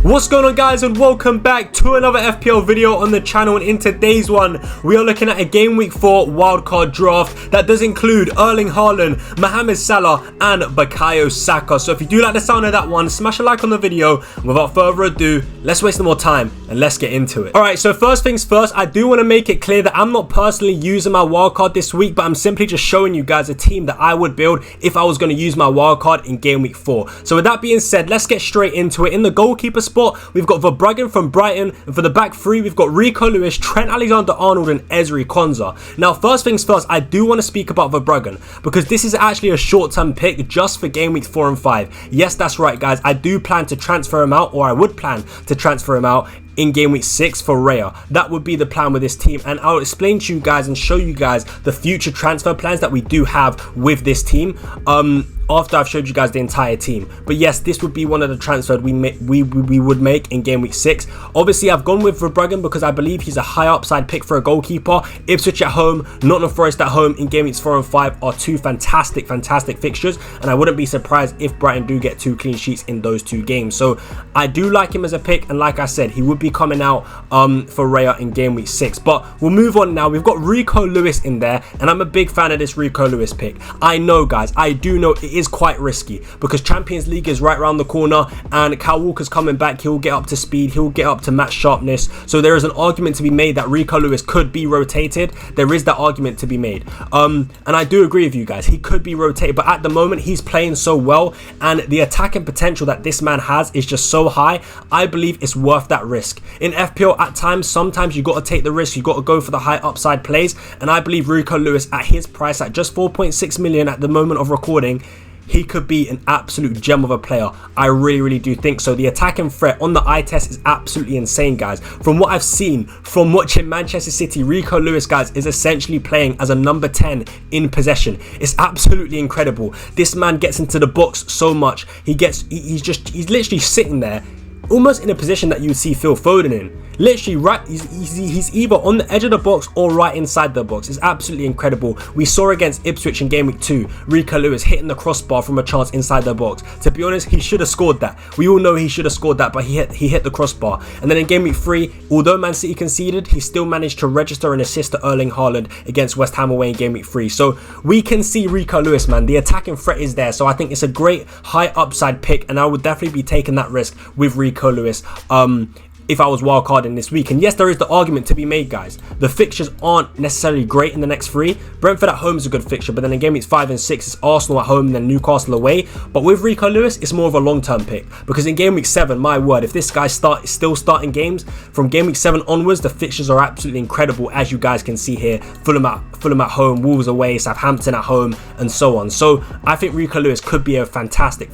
What's going on, guys, and welcome back to another FPL video on the channel. And in today's one, we are looking at a game week 4 wildcard draft that does include Erling Haaland, Mohamed Salah and Bukayo Saka. So if you do like the sound of that one, smash a like on the video. And without further ado, let's waste no more time and let's get into it. Alright, so first things first, I do want to make it clear that I'm not personally using my wildcard this week, but I'm simply just showing you guys a team that I would build if I was going to use my wildcard in game week 4. So with that being said, let's get straight into it. In the goalkeeper spot, we've got Verbruggen from Brighton, and for the back three, we've got Rico Lewis, Trent Alexander-Arnold and Ezri Konsa. Now, first things first, I do want to speak about Verbruggen because this is actually a short-term pick just for game weeks 4 and 5. Yes, that's right, guys. I do plan to transfer him out, or I would plan to transfer him out in game week 6 for Raya. That would be the plan with this team, and I'll explain to you guys and show you guys the future transfer plans that we do have with this team after I've showed you guys the entire team. But yes, this would be one of the transfers we would make in game week 6. Obviously, I've gone with Verbruggen because I believe he's a high upside pick for a goalkeeper. Ipswich at home, Nottingham Forest at home in game weeks 4 and 5 are two fantastic fixtures, and I wouldn't be surprised if Brighton do get 2 clean sheets in those 2 games. So I do like him as a pick, and like I said, he would be coming out for Raya in game week 6. But we'll move on now. We've got Rico Lewis in there, and I'm a big fan of this Rico Lewis pick. I know, guys, I do know it is quite risky because Champions League is right around the corner, and Kyle Walker's coming back. He'll get up to speed, he'll get up to match sharpness, so there is an argument to be made that Rico Lewis could be rotated. There is that argument to be made, and I do agree with you guys, he could be rotated, but at the moment he's playing so well, and the attacking potential that this man has is just so high. I believe it's worth that risk. In FPL, at times, sometimes you got to take the risk, you got to go for the high upside plays, and I believe Rico Lewis, at his price, at just 4.6 million at the moment of recording, he could be an absolute gem of a player. I really do think so. The attacking threat on the eye test is absolutely insane, guys. From what I've seen from watching Manchester City, Rico Lewis, guys, is essentially playing as a number 10 in possession. It's absolutely incredible. This man gets into the box so much. He's literally sitting there almost in a position that you would see Phil Foden in. Literally, right, he's either on the edge of the box or right inside the box. It's absolutely incredible. We saw against Ipswich in game week 2, Rico Lewis hitting the crossbar from a chance inside the box. To be honest, he should have scored that. We all know he should have scored that, but he hit the crossbar. And then in game week 3, although Man City conceded, he still managed to register an assist to Erling Haaland against West Ham away in game week 3. So we can see Rico Lewis, man. The attacking threat is there. So I think it's a great high upside pick, and I would definitely be taking that risk with Rico Lewis if I was wildcarding this week. And yes, there is the argument to be made, guys. The fixtures aren't necessarily great in the next 3. Brentford at home is a good fixture, but then in game weeks 5 and 6, it's Arsenal at home and then Newcastle away. But with Rico Lewis, it's more of a long-term pick, because in game week 7, my word, if this guy still starting games from game week 7 onwards, the fixtures are absolutely incredible, as you guys can see here. Fulham at home, Wolves away, Southampton at home, and so on. So I think Rico Lewis could be a fantastic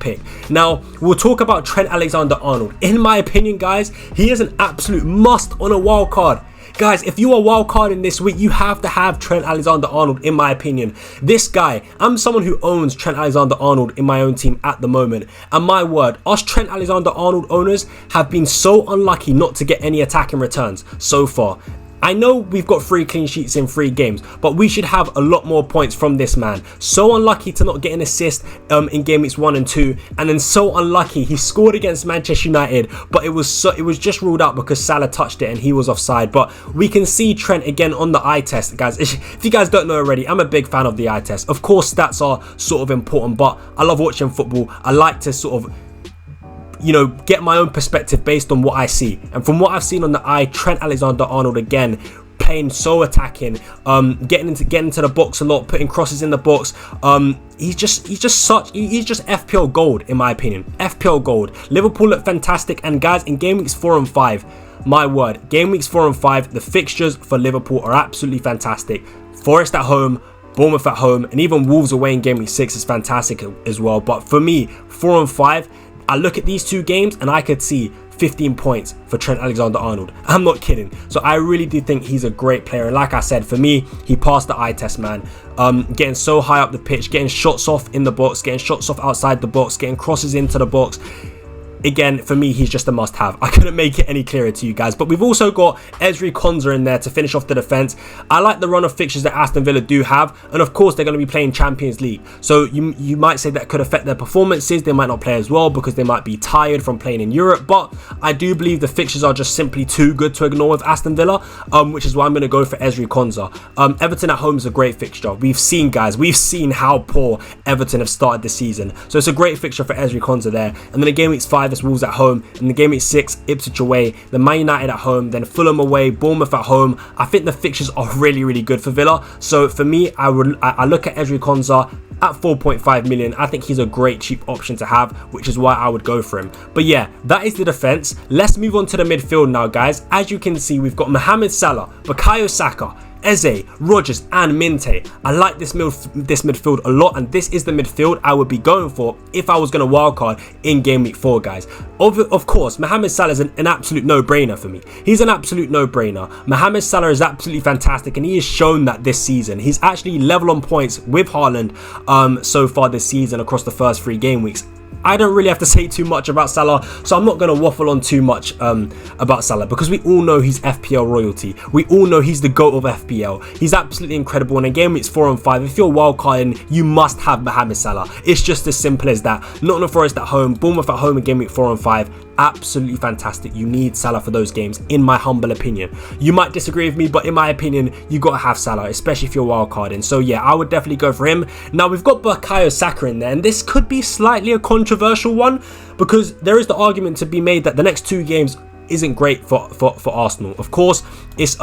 pick. Now, we'll talk about Trent Alexander-Arnold. In my opinion, guys, he is an absolute must on a wild card. Guys, if you are wildcarding this week, you have to have Trent Alexander-Arnold, in my opinion. This guy, I'm someone who owns Trent Alexander-Arnold in my own team at the moment. And my word, us Trent Alexander-Arnold owners have been so unlucky not to get any attacking returns so far. I know we've got 3 clean sheets in 3 games, but we should have a lot more points from this man. So unlucky to not get an assist in game weeks 1 and 2, and then so unlucky he scored against Manchester United, but it was just ruled out because Salah touched it and he was offside. But we can see Trent again on the eye test, guys. If you guys don't know already, I'm a big fan of the eye test. Of course, stats are sort of important, but I love watching football. I like to sort of, you know, get my own perspective based on what I see. And from what I've seen on the eye, Trent Alexander-Arnold again playing so attacking, getting into the box a lot, putting crosses in the box. He's just FPL gold, in my opinion. FPL gold. Liverpool look fantastic, and guys, in game weeks 4 and 5, my word, game weeks 4 and 5, the fixtures for Liverpool are absolutely fantastic. Forest at home, Bournemouth at home, and even Wolves away in game week 6 is fantastic as well. But for me, 4 and 5, I look at these 2 games and I could see 15 points for Trent Alexander-Arnold. I'm not kidding. So I really do think he's a great player. And like I said, for me, he passed the eye test, man. Getting so high up the pitch, getting shots off in the box, getting shots off outside the box, getting crosses into the box. again, for me, he's just a must-have. I couldn't make it any clearer to you guys. But we've also got Ezri Konsa in there to finish off the defence. I like the run of fixtures that Aston Villa do have. And of course, they're going to be playing Champions League. So you might say that could affect their performances. They might not play as well because they might be tired from playing in Europe. But I do believe the fixtures are just simply too good to ignore with Aston Villa, which is why I'm going to go for Ezri Konsa. Everton at home is a great fixture. We've seen how poor Everton have started the season. So it's a great fixture for Ezri Konsa there. And then in game week 5, it's Wolves at home. And the game week 6, Ipswich away. Then Man United at home. Then Fulham away. Bournemouth at home. I think the fixtures are really, really good for Villa. So for me, I look at Ezri Konsa at 4.5 million. I think he's a great cheap option to have, which is why I would go for him. But yeah, that is the defense. Let's move on to the midfield now, guys. As you can see, we've got Mohamed Salah, Bukayo Saka, Eze, Rodgers and Minte. I like this midfield a lot, and this is the midfield I would be going for if I was going to wildcard in game week 4, guys. Of course, Mohamed Salah is an absolute no-brainer for me. He's an absolute no-brainer. Mohamed Salah is absolutely fantastic, and he has shown that this season. He's actually level on points with Haaland so far this season across the first 3 game weeks. I don't really have to say too much about Salah, so I'm not going to waffle on too much about Salah, because we all know he's FPL royalty. We all know he's the GOAT of FPL. He's absolutely incredible. And in game weeks 4 and 5, if you're wildcarding, you must have Mohamed Salah. It's just as simple as that. Nottingham Forest at home, Bournemouth at home in game week 4 and 5. Absolutely fantastic. You need Salah for those games, in my humble opinion. You might disagree with me, but in my opinion, you got to have Salah, especially if you're wildcarding. So yeah, I would definitely go for him. Now we've got Bukayo Saka in there, and this could be slightly a controversial one, because there is the argument to be made that the next 2 games isn't great for Arsenal. Of course, it's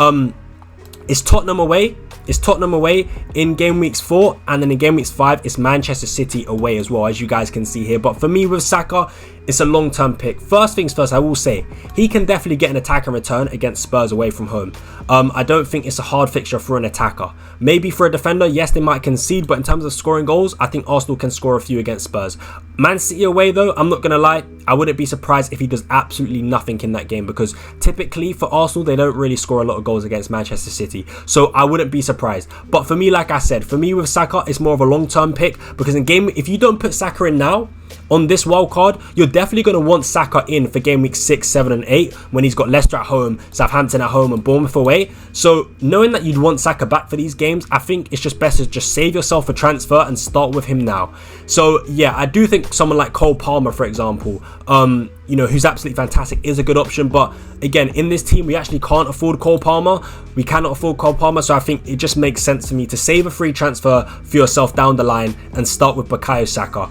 Tottenham away. It's Tottenham away in game weeks 4, and then in game weeks 5, it's Manchester City away as well, as you guys can see here. But for me with Saka, it's a long-term pick. First things first, I will say, he can definitely get an attack and return against Spurs away from home. I don't think it's a hard fixture for an attacker. Maybe for a defender, yes, they might concede, but in terms of scoring goals, I think Arsenal can score a few against Spurs. Man City away though, I'm not going to lie, I wouldn't be surprised if he does absolutely nothing in that game, because typically for Arsenal, they don't really score a lot of goals against Manchester City. So I wouldn't be surprised. But for me, like I said, for me with Saka, it's more of a long-term pick, because in game, if you don't put Saka in now, on this wild card, you're definitely going to want Saka in for game week 6, 7 and 8 when he's got Leicester at home, Southampton at home and Bournemouth away. So knowing that you'd want Saka back for these games, I think it's just best to just save yourself a transfer and start with him now. So yeah, I do think someone like Cole Palmer, for example, who's absolutely fantastic, is a good option. But again, in this team, we actually can't afford Cole Palmer. We cannot afford Cole Palmer. So I think it just makes sense to me to save a free transfer for yourself down the line and start with Bukayo Saka.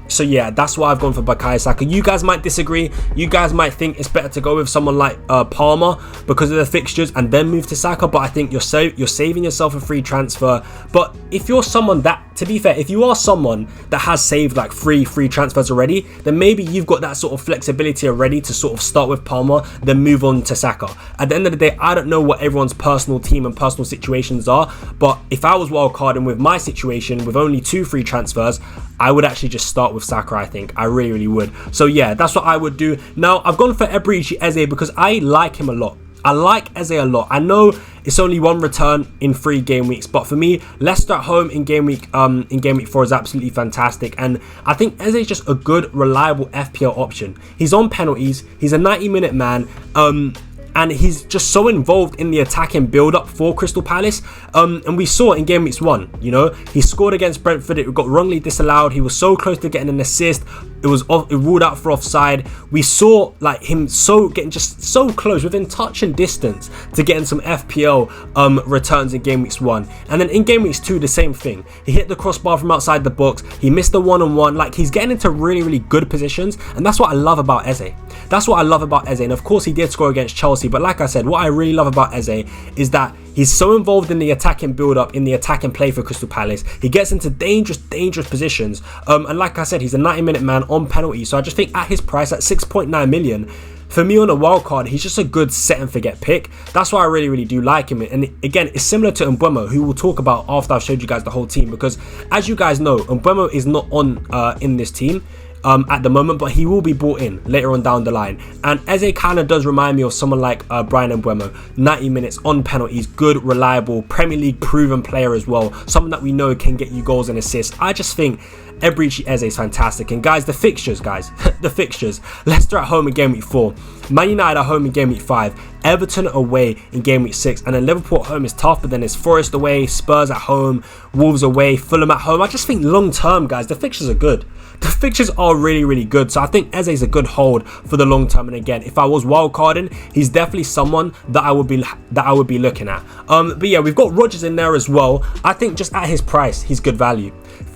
So yeah, that's why I've gone for Bukayo Saka. You guys might disagree. You guys might think it's better to go with someone like Palmer because of the fixtures and then move to Saka. But I think you're saving yourself a free transfer. But if you're someone that, to be fair, if you are someone that has saved like 3 free transfers already, then maybe you've got that sort of flexibility already to sort of start with Palmer, then move on to Saka. At the end of the day, I don't know what everyone's personal team and personal situations are, but if I was wildcarding with my situation with only 2 free transfers, I would actually just start with Saka. I think I really would. So yeah, that's what I would do. Now I've gone for Eberechi Eze because I like him a lot. I like Eze a lot. I know it's only 1 return in 3 game weeks, but for me, Leicester at home in game week 4 is absolutely fantastic, and I think Eze is just a good, reliable FPL option. He's on penalties. He's a 90-minute man. And he's just so involved in the attacking build-up for Crystal Palace. And we saw it in game week 1, He scored against Brentford. It got wrongly disallowed. He was so close to getting an assist. It was ruled out for offside. We saw like him getting just so close, within touch and distance, to getting some FPL returns in game weeks 1. And then in game weeks 2, the same thing. He hit the crossbar from outside the box. He missed the one-on-one. Like, he's getting into really, really good positions. And that's what I love about Eze. That's what I love about Eze. And of course, he did score against Chelsea. But like I said, what I really love about Eze is that he's so involved in the attacking build-up, in the attacking play for Crystal Palace. He gets into dangerous positions. And like I said, he's a 90-minute man on penalty. So I just think at his price, at 6.9 million, for me on a wild card, he's just a good set and forget pick. That's why I really do like him. And again, it's similar to Mbeumo, who we'll talk about after I've showed you guys the whole team. Because as you guys know, Mbeumo is not on in this team. at the moment, but he will be brought in later on down the line. And Eze kind of does remind me of someone like Brian Mbeumo. 90 minutes on penalties, good, reliable, Premier League proven player as well, someone that we know can get you goals and assists. I just think Eberechi Eze is fantastic. And guys, the fixtures, the fixtures. Leicester at home in game week 4, Man United at home in game week 5, Everton away in game week 6, and then Liverpool at home is tough, but then it's Forest away, Spurs at home, Wolves away, Fulham at home. I just think long term, guys, the fixtures are good. The fixtures are really, really good. So I think Eze is a good hold for the long term. And again, if I was wildcarding, he's definitely someone that I would be looking at. But yeah, we've got Rodgers in there as well. I think just at his price, he's good value.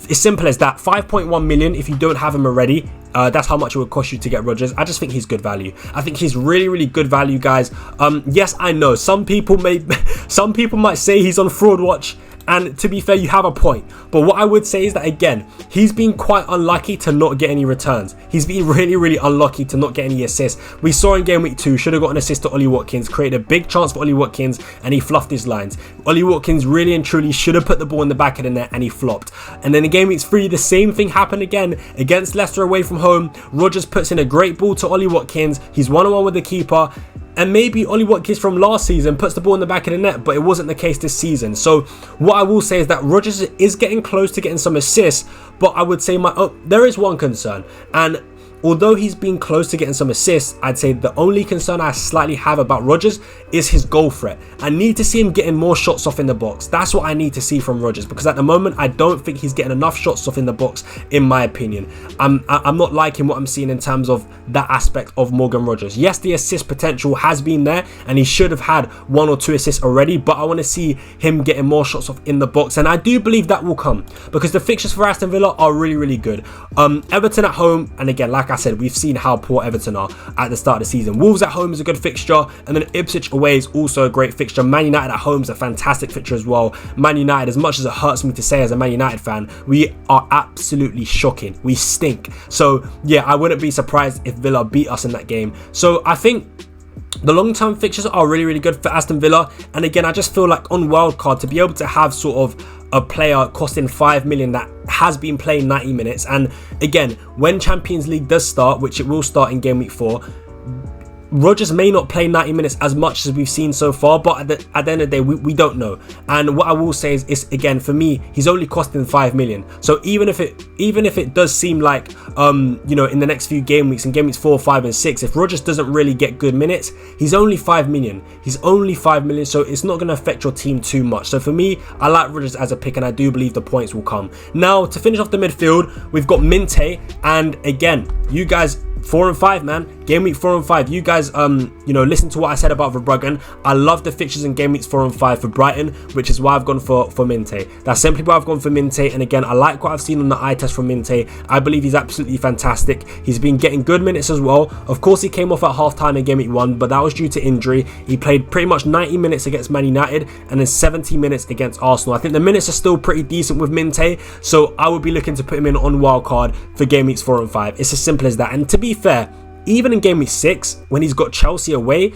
It's simple as that. 5.1 million if you don't have him already. That's how much it would cost you to get Rodgers. I just think he's good value. I think he's really, really good value, guys. Yes, I know some people might say he's on fraud watch. And to be fair, you have a point. But what I would say is that, again, he's been quite unlucky to not get any returns. He's been really, really unlucky to not get any assists. We saw in game week 2, should have got an assist to Ollie Watkins, created a big chance for Ollie Watkins, and he fluffed his lines. Ollie Watkins really and truly should have put the ball in the back of the net, and he flopped. And then in game week 3, the same thing happened again against Leicester away from home. Rodgers puts in a great ball to Ollie Watkins. He's 1-on-1 with the keeper. And maybe Ollie Watkins from last season puts the ball in the back of the net, but it wasn't the case this season. So what I will say is that Rodgers is getting close to getting some assists, but I would say there is one concern. And although he's been close to getting some assists, I'd say the only concern I slightly have about Rodgers is his goal threat. I need to see him getting more shots off in the box. That's what I need to see from Rodgers, because at the moment, I don't think he's getting enough shots off in the box, in my opinion. I'm not liking what I'm seeing in terms of that aspect of Morgan Rodgers. Yes, the assist potential has been there, and he should have had 1 or 2 assists already, but I want to see him getting more shots off in the box, and I do believe that will come, because the fixtures for Aston Villa are really, really good. Everton at home, and again, like I said, we've seen how poor Everton are at the start of the season. Wolves at home is a good fixture, and then Ipswich away is also a great fixture. Man United at home is a fantastic fixture as well. Man United, as much as it hurts me to say as a Man United fan, we are absolutely shocking. We stink. So yeah, I wouldn't be surprised if Villa beat us in that game. So I think the long-term fixtures are really, really good for Aston Villa. And again, I just feel like on wildcard, to be able to have sort of a player costing 5 million that has been playing 90 minutes. And again, when Champions League does start, which it will start in game week 4, Rodgers may not play 90 minutes as much as we've seen so far, but at the end of the day, we don't know. And what I will say is again, for me, he's only costing 5 million. So even if it does seem like, you know, in the next few game weeks, in game weeks 4, 5, and 6, if Rodgers doesn't really get good minutes, he's only 5 million. He's only 5 million, so it's not going to affect your team too much. So for me, I like Rodgers as a pick, and I do believe the points will come. Now, to finish off the midfield, we've got Minte, and again, you guys, 4 and 5, man. Game week 4 and 5. You guys, you know, listen to what I said about Verbruggen. I love the fixtures in game weeks 4 and 5 for Brighton, which is why I've gone for Minte. That's simply why I've gone for Minte. And again, I like what I've seen on the eye test from Minte. I believe he's absolutely fantastic. He's been getting good minutes as well. Of course, he came off at half-time in game week 1, but that was due to injury. He played pretty much 90 minutes against Man United and then 70 minutes against Arsenal. I think the minutes are still pretty decent with Minte, so I would be looking to put him in on wildcard for game weeks 4 and 5. It's as simple as that. And to be fair, even in game week 6, when he's got Chelsea away,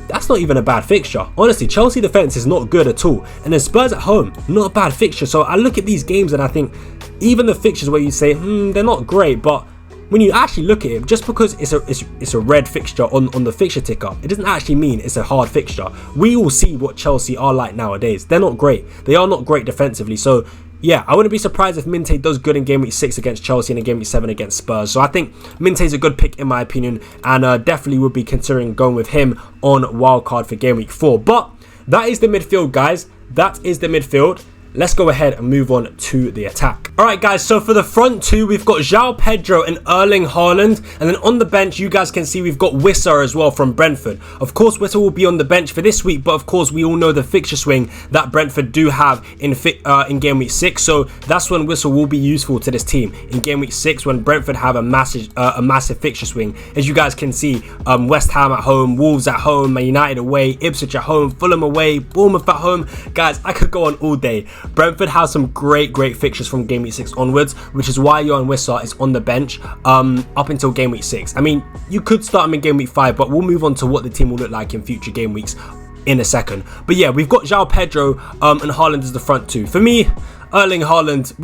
that's not even a bad fixture. Honestly, Chelsea defence is not good at all. And then Spurs at home, not a bad fixture. So I look at these games and I think, even the fixtures where you say, they're not great, but when you actually look at it, just because it's a red fixture on the fixture ticker, it doesn't actually mean it's a hard fixture. We all see what Chelsea are like nowadays. They're not great. They are not great defensively. So yeah, I wouldn't be surprised if Minte does good in game week 6 against Chelsea and in game week 7 against Spurs. So I think Minte's a good pick in my opinion, and definitely would be considering going with him on wildcard for game week 4. But that is the midfield, guys. That is the midfield. Let's go ahead and move on to the attack. Alright guys, so for the front two, we've got João Pedro and Erling Haaland. And then on the bench, you guys can see we've got Wissa as well from Brentford. Of course, Wissa will be on the bench for this week, but of course, we all know the fixture swing that Brentford do have in game week 6. So that's when Wissa will be useful to this team. In game week 6, when Brentford have a massive fixture swing. As you guys can see, West Ham at home, Wolves at home, Man United away, Ipswich at home, Fulham away, Bournemouth at home. Guys, I could go on all day. Brentford has some great fixtures from game week 6 onwards, which is why João Wissa is on the bench up until game week 6. I mean, you could start him in game week 5, but we'll move on to what the team will look like in future game weeks in a second. But yeah, we've got João Pedro and Haaland as the front two. For me, Erling Haaland,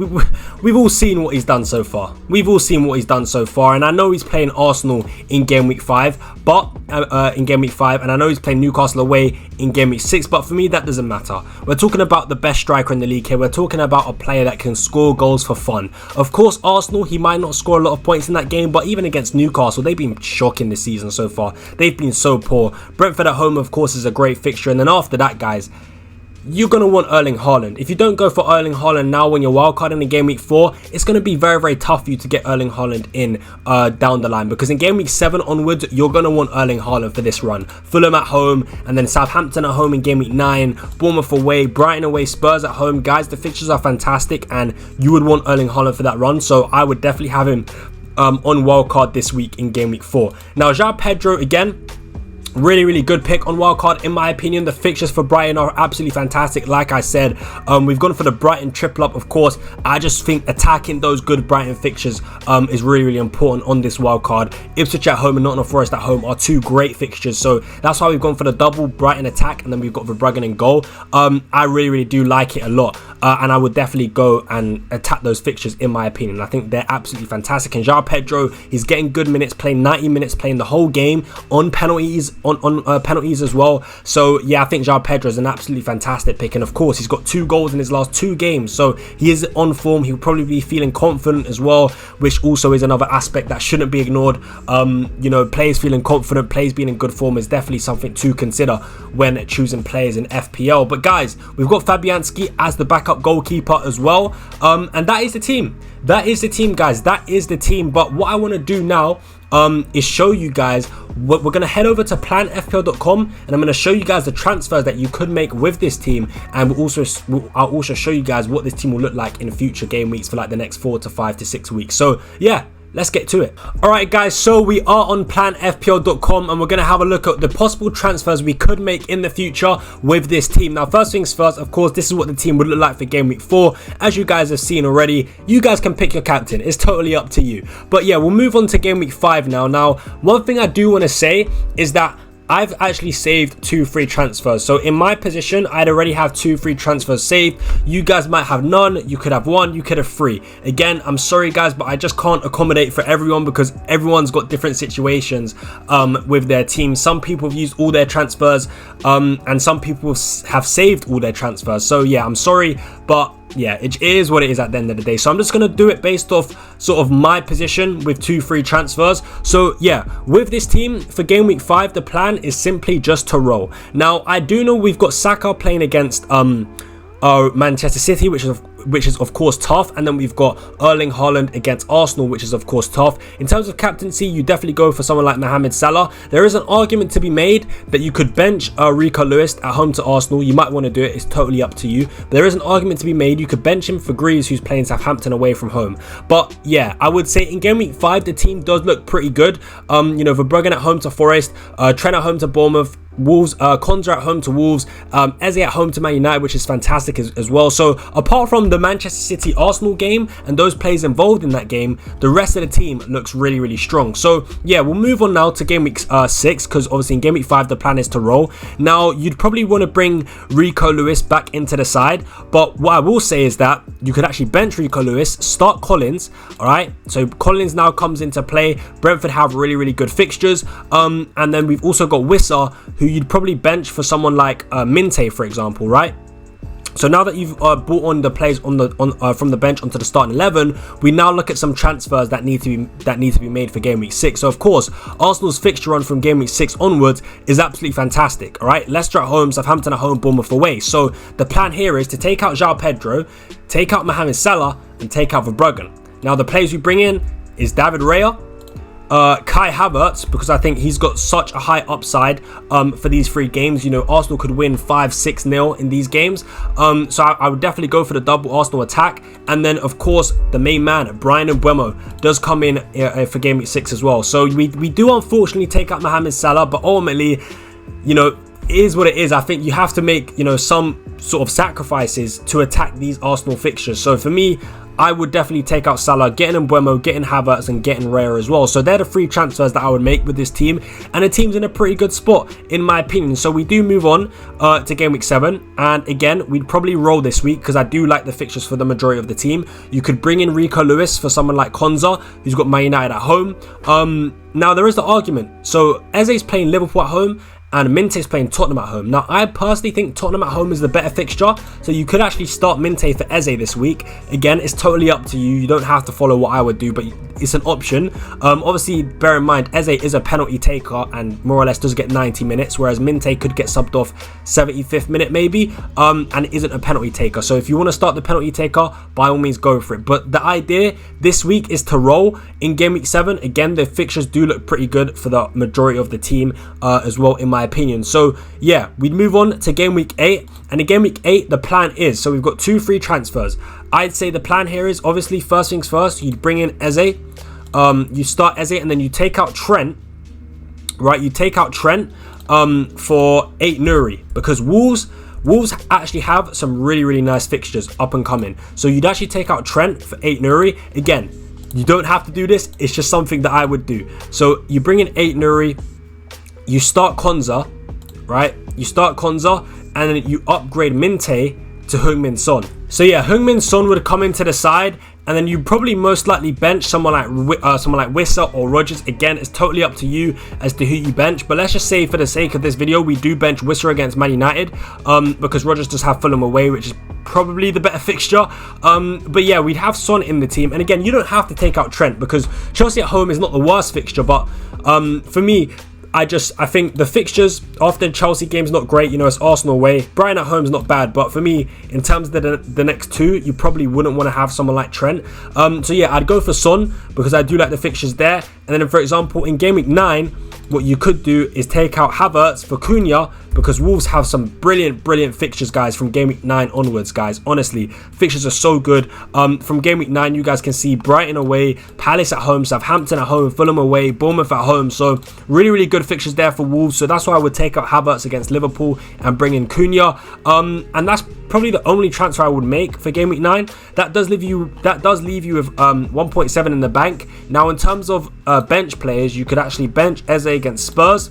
we've all seen what he's done so far. We've all seen what he's done so far, and I know he's playing Arsenal in game week 5, but and I know he's playing Newcastle away in game week 6, but for me that doesn't matter. We're talking about the best striker in the league here. We're talking about a player that can score goals for fun. Of course, Arsenal, he might not score a lot of points in that game, but even against Newcastle, they've been shocking this season so far. They've been so poor. Brentford at home, of course, is a great fixture, and then after that, guys, you're going to want Erling Haaland. If you don't go for Erling Haaland now when you're wildcarding in game week 4, it's going to be very, very tough for you to get Erling Haaland in down the line, because in game week 7 onwards, you're going to want Erling Haaland for this run. Fulham at home, and then Southampton at home in game week 9, Bournemouth away, Brighton away, Spurs at home. Guys, the fixtures are fantastic, and you would want Erling Haaland for that run, so I would definitely have him on wildcard this week in game week 4. Now, João Pedro, again, really good pick on wildcard in my opinion. The fixtures for Brighton are absolutely fantastic. Like I said, we've gone for the Brighton triple up. Of course, I just think attacking those good Brighton fixtures is really important on this wildcard. Ipswich at home and Nottingham Forest at home are 2 great fixtures, so that's why we've gone for the double Brighton attack, and then we've got Verbruggen in goal. I really do like it a lot, and I would definitely go and attack those fixtures in my opinion. I think they're absolutely fantastic, and João Pedro, he's getting good minutes, playing 90 minutes, playing the whole game on penalties, on penalties as well. So yeah, I think João Pedro is an absolutely fantastic pick, and of course he's got 2 goals in his last 2 games, so he is on form. He'll probably be feeling confident as well, which also is another aspect that shouldn't be ignored. You know, players feeling confident, players being in good form is definitely something to consider when choosing players in FPL. But guys, we've got Fabianski as the backup goalkeeper as well, and that is the team. That is the team, guys. That is the team. But what I want to do now is show you guys what we're going to head over to planfpl.com, and I'm going to show you guys the transfers that you could make with this team, and I'll also show you guys what this team will look like in future game weeks for like the next 4 to 5 to 6 weeks. So yeah, let's get to it. Alright guys, so we are on planfpl.com, and we're going to have a look at the possible transfers we could make in the future with this team. Now, first things first, of course, this is what the team would look like for game week 4. As you guys have seen already, you guys can pick your captain. It's totally up to you. But yeah, we'll move on to game week 5 now. Now, one thing I do want to say is that I've actually saved 2 free transfers. So in my position, I'd already have 2 free transfers saved. You guys might have none. You could have 1. You could have 3. Again, I'm sorry guys, but I just can't accommodate for everyone, because everyone's got different situations with their team. Some people have used all their transfers, and some people have saved all their transfers. So yeah, I'm sorry, but yeah, it is what it is at the end of the day. So I'm just going to do it based off sort of my position with 2 free transfers. So yeah, with this team for game week 5, the plan is simply just to roll. Now, I do know we've got Saka playing against Manchester City, which is of course tough, and then we've got Erling Haaland against Arsenal, which is of course tough. In terms of captaincy, you definitely go for someone like Mohamed Salah. There is an argument to be made that you could bench Rico Lewis at home to Arsenal. You might want to do it, it's totally up to you. But there is an argument to be made, you could bench him for Greaves, who's playing Southampton away from home. But yeah, I would say in game week 5 the team does look pretty good. You know, Verbruggen at home to Forest, Trent at home to Bournemouth, Wolves, Konza at home to Wolves, Eze at home to Man United, which is fantastic as well. So apart from the Manchester City Arsenal game and those players involved in that game, the rest of the team looks really strong. So yeah, we'll move on now to game week 6, because obviously in game week 5 the plan is to roll. Now, you'd probably want to bring Rico Lewis back into the side, but what I will say is that you could actually bench Rico Lewis, start Collins. All right, so Collins now comes into play. Brentford have really good fixtures, and then we've also got Wissa, who you'd probably bench for someone like Minte, for example, right? So now that you've brought on the players from the bench onto the starting 11, we now look at some transfers that need to be made for game week 6. So of course, Arsenal's fixture run from game week 6 onwards is absolutely fantastic. All right, Leicester at home, Southampton at home, Bournemouth away. So the plan here is to take out João Pedro, take out Mohamed Salah, and take out Verbruggen. Now the players we bring in is David Raya, Kai Havertz, because I think he's got such a high upside for these 3 games. You know, Arsenal could win 5-6-0 in these games, so I would definitely go for the double Arsenal attack. And then of course the main man, Bryan Mbeumo, does come in for game week 6 as well. So we do unfortunately take out Mohamed Salah, but ultimately, you know, it is what it is. I think you have to make, you know, some sort of sacrifices to attack these Arsenal fixtures. So for me, I would definitely take out Salah, getting Mbeumo, getting Havertz, and getting Raya as well. So they're the 3 transfers that I would make with this team, and the team's in a pretty good spot in my opinion. So we do move on to game week 7, and again we'd probably roll this week because I do like the fixtures for the majority of the team. You could bring in Rico Lewis for someone like Konza, who's got Man United at home. Now there is the argument. So Eze's playing Liverpool at home, and Minte's playing Tottenham at home. Now, I personally think Tottenham at home is the better fixture, so you could actually start Minte for Eze this week. Again, it's totally up to you. You don't have to follow what I would do, but it's an option. Obviously, bear in mind, Eze is a penalty taker and more or less does get 90 minutes, whereas Minte could get subbed off 75th minute maybe, and isn't a penalty taker. So if you want to start the penalty taker, by all means go for it. But the idea this week is to roll in game week 7. Again, the fixtures do look pretty good for the majority of the team as well, in my opinion. So yeah, we'd move on to game week 8, and in game week 8 the plan is, so we've got 2 free transfers. I'd say the plan here is obviously first things first, you'd bring in Eze, you start Eze, and then you take out Trent, right? You take out Trent for 8 Nuri, because Wolves actually have some really nice fixtures up and coming. So you'd actually take out Trent for 8 Nuri. Again, you don't have to do this, it's just something that I would do. So you bring in 8 Nuri, you start Konza, right? You start Konza, and then you upgrade Minte to Heung-min Son. So yeah, Heung-min Son would come into the side, and then you probably most likely bench someone like Wissa or Rodgers. Again, it's totally up to you as to who you bench, but let's just say for the sake of this video, we do bench Wissa against Man United, because Rodgers does have Fulham away, which is probably the better fixture. But yeah, we'd have Son in the team, and again, you don't have to take out Trent because Chelsea at home is not the worst fixture, but for me, I think the fixtures after Chelsea game's not great. You know, it's Arsenal away. Brighton at home's not bad, but for me, in terms of the next 2, you probably wouldn't want to have someone like Trent. So yeah, I'd go for Son because I do like the fixtures there. And then, for example, in game week 9, what you could do is take out Havertz for Cunha, because Wolves have some brilliant fixtures, guys, from game week 9 onwards, guys. Honestly, fixtures are so good. From game week 9, you guys can see Brighton away, Palace at home, Southampton at home, Fulham away, Bournemouth at home. So really good fixtures there for Wolves. So that's why I would take out Havertz against Liverpool and bring in Cunha. And that's probably the only transfer I would make for game week 9. That does leave you with 1.7 in the bank. Now, in terms of bench players, you could actually bench Eze against Spurs.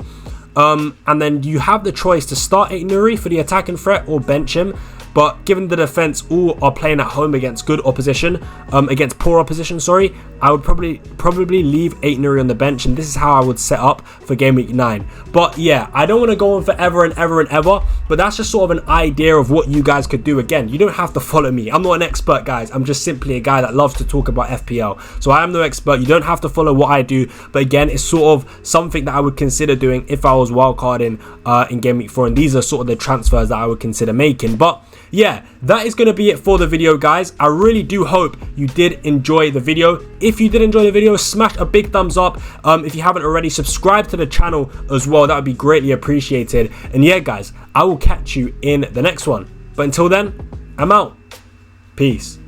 And then you have the choice to start 8 Nuri for the attacking threat or bench him. But given the defense all are playing at home against good opposition, against poor opposition, sorry, I would probably leave 8 Nuri on the bench, and this is how I would set up for game week 9. But yeah, I don't want to go on forever and ever, but that's just sort of an idea of what you guys could do. Again, you don't have to follow me. I'm not an expert, guys. I'm just simply a guy that loves to talk about FPL. So I am no expert. You don't have to follow what I do, but again, it's sort of something that I would consider doing if I was wildcarding in game week 4, and these are sort of the transfers that I would consider making. But yeah, that is going to be it for the video, guys. I really do hope you did enjoy the video. If you did enjoy the video, smash a big thumbs up. If you haven't already, subscribe to the channel as well. That would be greatly appreciated. And yeah, guys, I will catch you in the next one. But until then, I'm out. Peace.